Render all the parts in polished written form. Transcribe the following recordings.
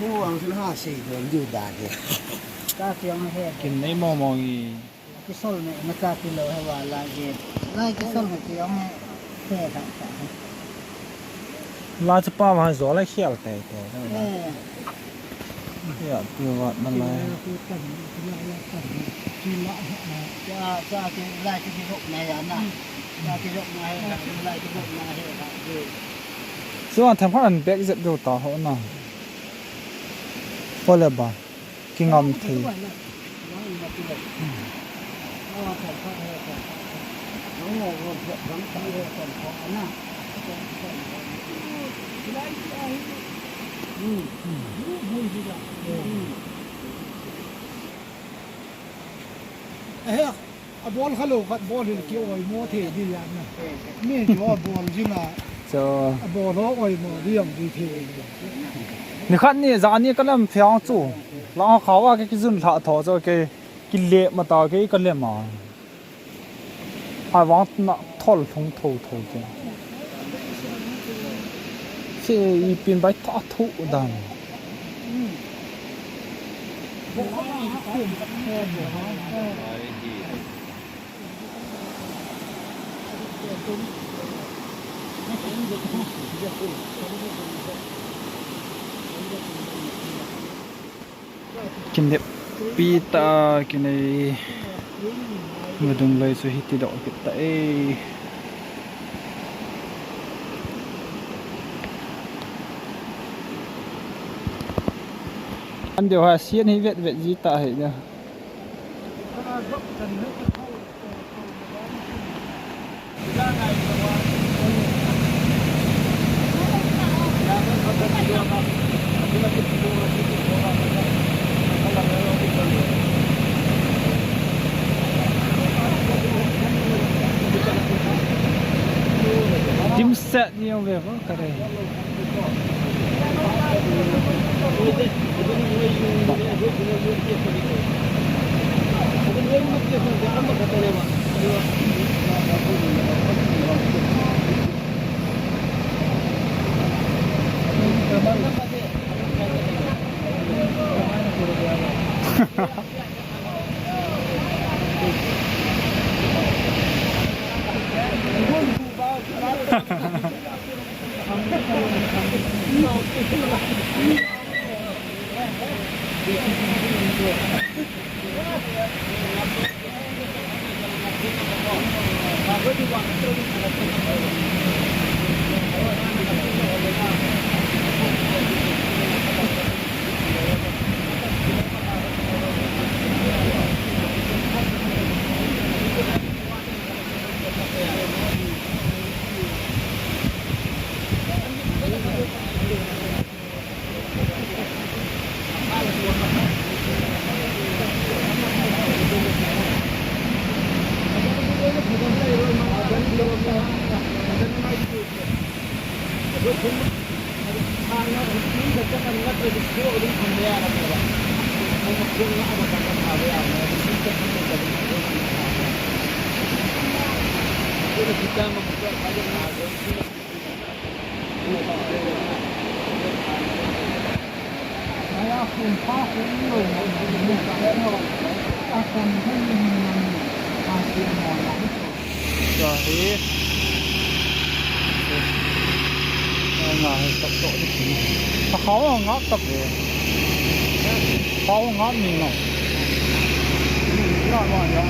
số ăn xin ha xì rồi nhiều đàn kìaกินในมอมอี cái sôi này nó ra kilo hay là lại cái sôi này thì ông xe thẳng thẳng ลาจะป้ามาจ่อเลยเขียวแต่นั่นแหละเขียวตัววัดนั่นเลย cho cái lại cái rộng này là nè ra cái rộng này là lại cái rộng này là rồi ส่วนทำข้าวอันเบกจะดูต่อเขาหน่อยพอเลยบ่กินงอมที บอลฮัลโหลกับบอลเกี่ยวไอ้โมเทดีอย่างน่ะนี่อยู่ว่าบอลจริงอ่ะ จะ บอลล้อไอ้โมเรื่องดีเท นี่ขั้นนี้จานนี้ก็เริ่มเพียงจู่แล้วเขาว่าแกกินหลาถอจะแกกินเละมาต่อแกก็เละมาไอ้วางน่ะทอลทงโถแกเสียอีเป็นใบท้อทุดันกินเด็บปีตากินในมือดึงเลยสุหิติดอกกิตาอันเดียวฮะเสียนี่เวทจีตาเห็นเนี่ยTim set ni yang level kadai. Jadi, nggak tak di sini. Kau ngap tak deh. Kau ngap ni no. Nggak mau ya.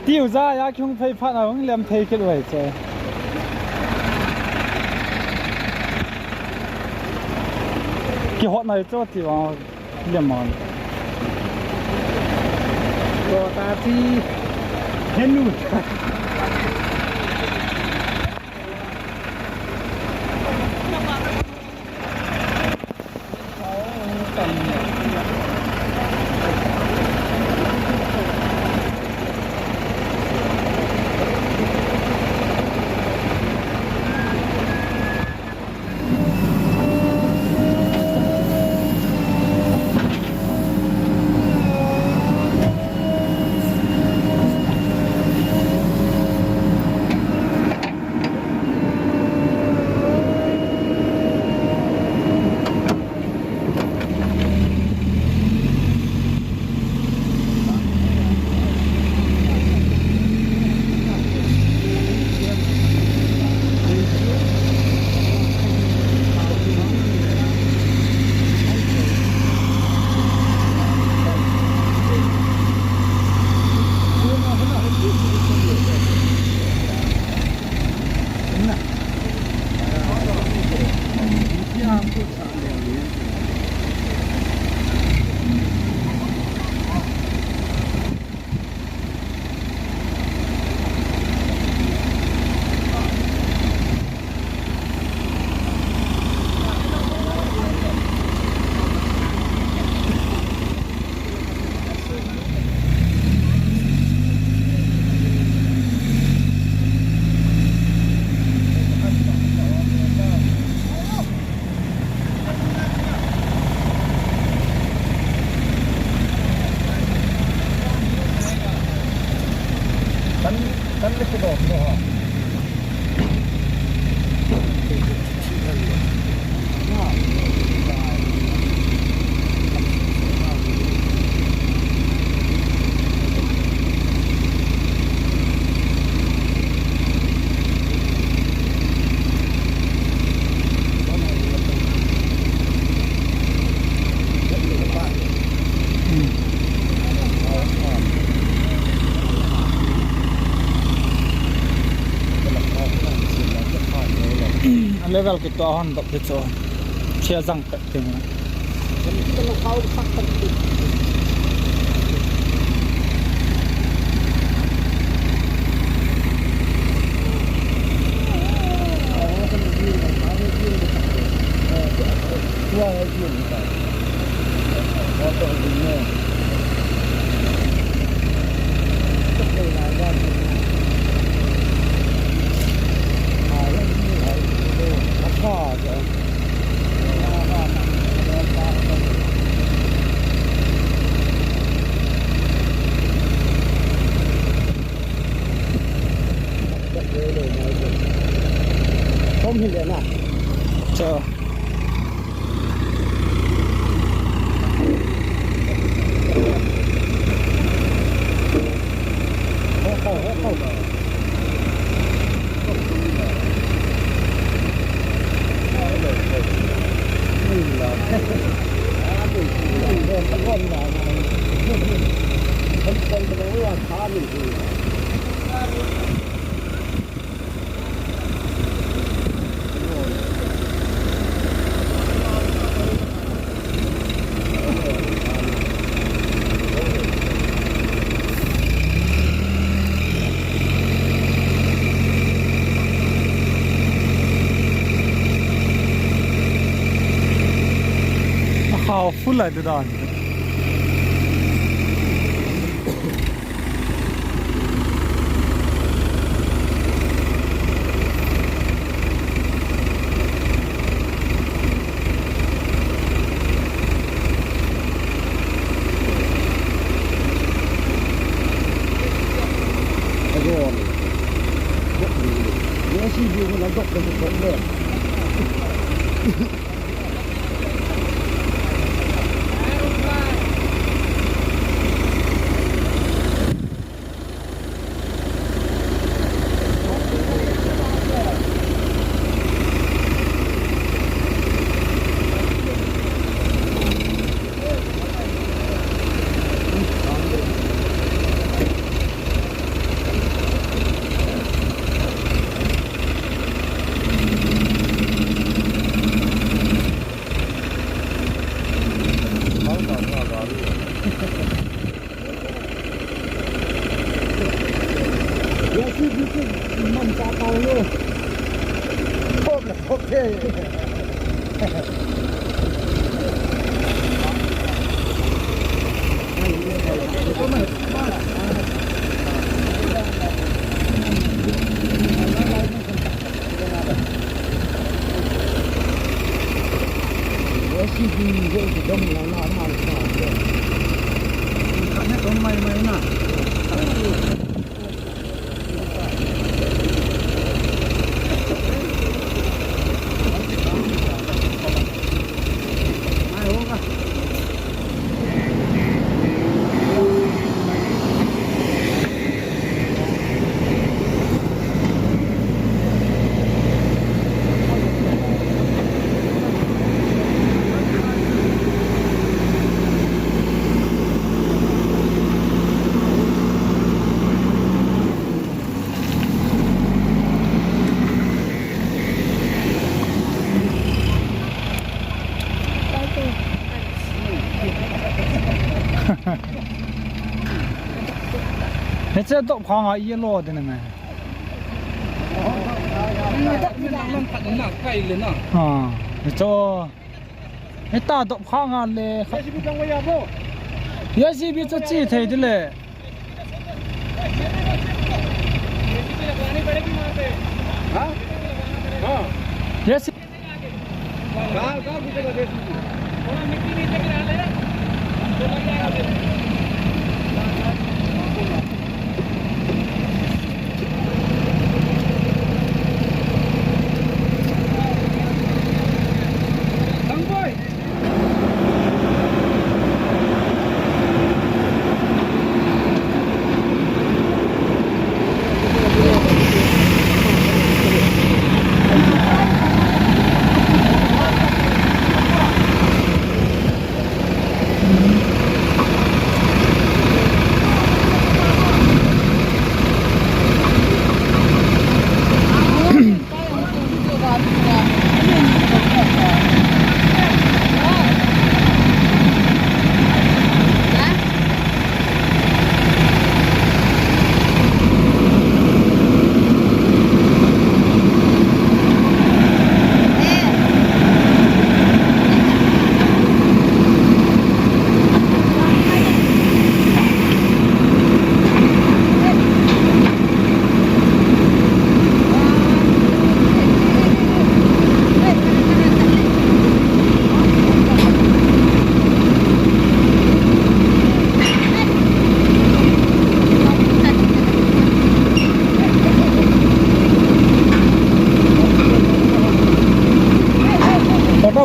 tiêu ra ya chung phê phát nào cũng làm thầy cái đuổi chơi กี่หอไหนเจ้าที่ว่าเลี้ยงมัน ตัวตาที่เห็นนู่น Kan lite då ha. level kita on dok itu cia zang tak tengok. Jadi kita nak kau fakta itu. Tua lagi kita. Motor ini. Kita nak ada. Apa aja? Không hiện đến à? Chờ. Không. How full I did on. เฮ้ยเจ้าตบของอ่ะยี่โลดนี่ไงอ๋อเฮ้ยเจ้าเฮ้ยตาตบของอ่ะเลยยาสีบิจะจีเท่ดิเลยยาสี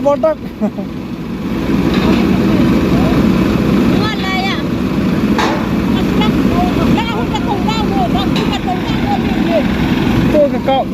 botak tuh kakak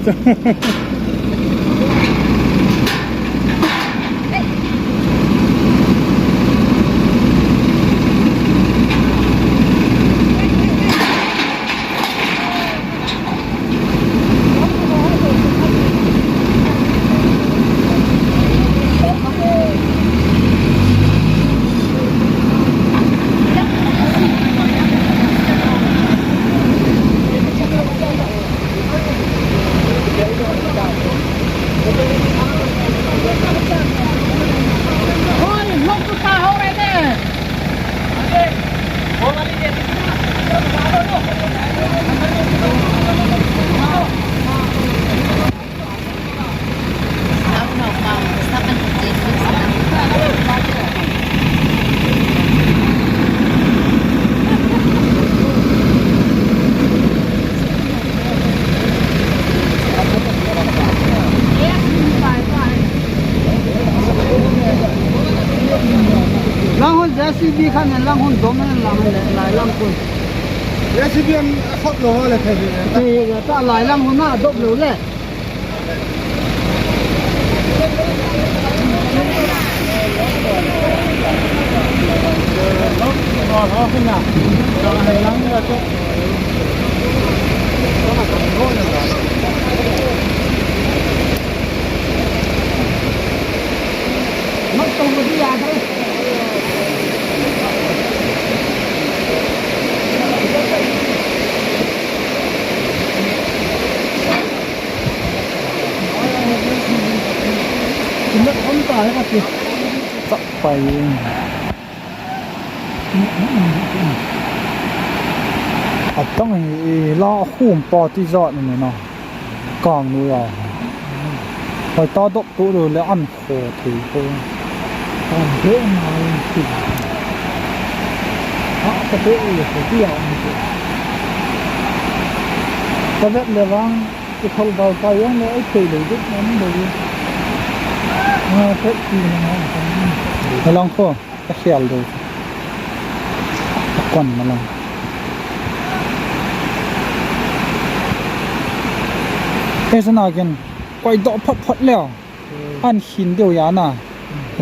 SCB 看见浪红多么浪来浪滚 SCB 好多了开始这个大来浪红那都流泪好很呐来浪那都mất công một đi à thôi กินแล้วทำตายก็กิน จะไปอาจต้องล่อคู่ปอที่จอดนี่เนาะกองนู้นคอยต่อดกตู้ดูแล้วอันโคถือโค ตอนเยอะมาสิเขาจะไปอยู่ที่เดียวนี่สิก็แบบเรื่องที่เขาเราไปยังเลยไอ้ตีเลยที่นั้นเลยเพชรจีนนะ มาลองก็ตะเคียนดูตะก้อนมาลองเอสนากินไปดอกพัดแล้วอันหินเดียวยาน่ะ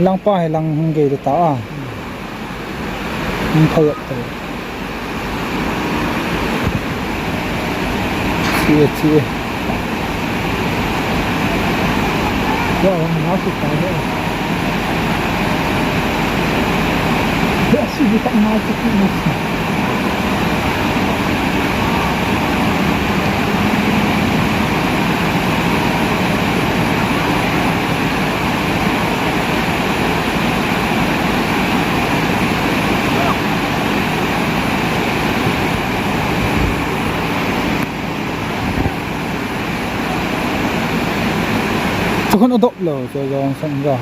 ลังป้าให้ลังหงเกยตามันเถิดเลยเชี่ยก็มันน่าสุดท้ายเลยเดี๋ยวชีวิตน่าสุดที่สุดทุกคนอดเลยจะลองสั่งยา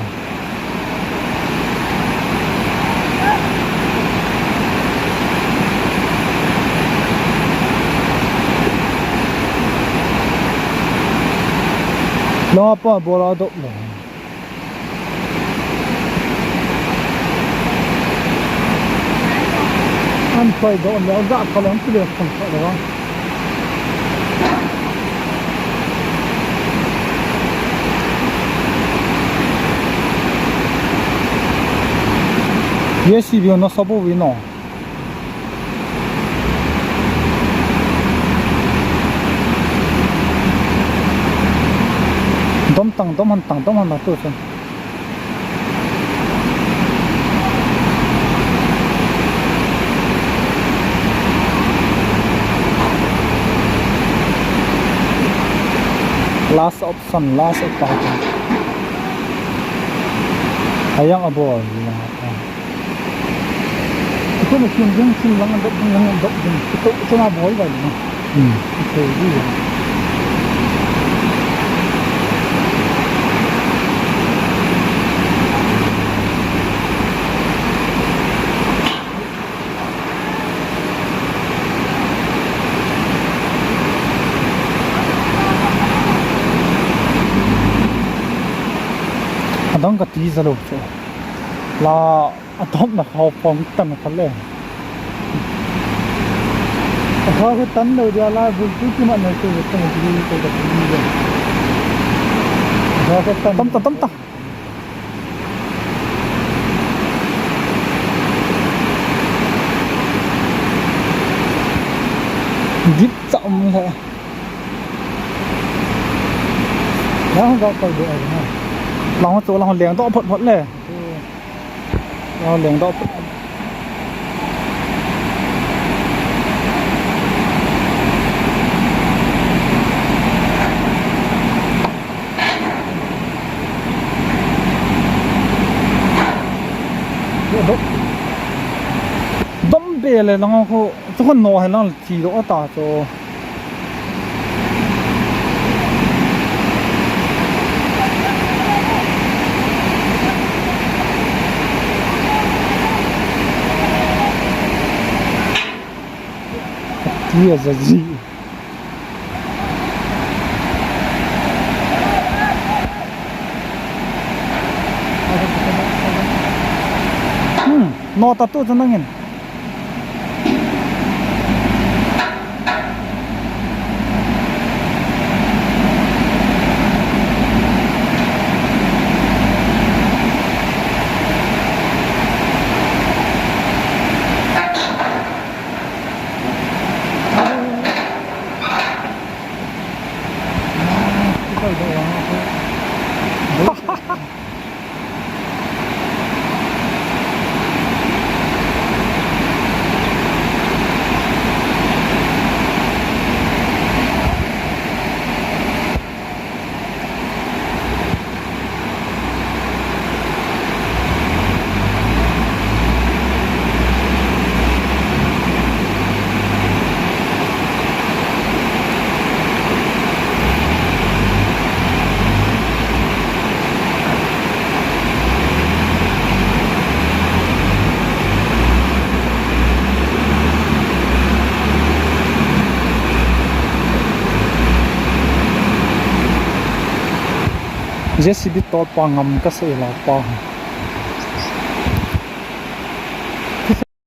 ล้อป้าบัวอดเลยอันไปโดนแล้วจะกำลังเปลี่ยนคนอะไรวะเยสิบิโอโนซาบูวิโนดมตังดมมันตัวเองlast option ayang abo itu mungkin yang silang untuk itu cuma boleh kan itu dia adang kati zalo la adom na kau pom tan kan le kalau kita tahu dia lah buku cuma nak tu kita mesti kita beli kalau kita tam ta dip chom le yang enggak tahu dia mana long chỗ long liang to phot le long liang to đâm bểเลยน้องเขาทุกคนนอนให้น้องทีโลตาโจเยอะจีนอตัดตัวจะนั่งเงิน JCB ตอดปางงำก็เสียละปาง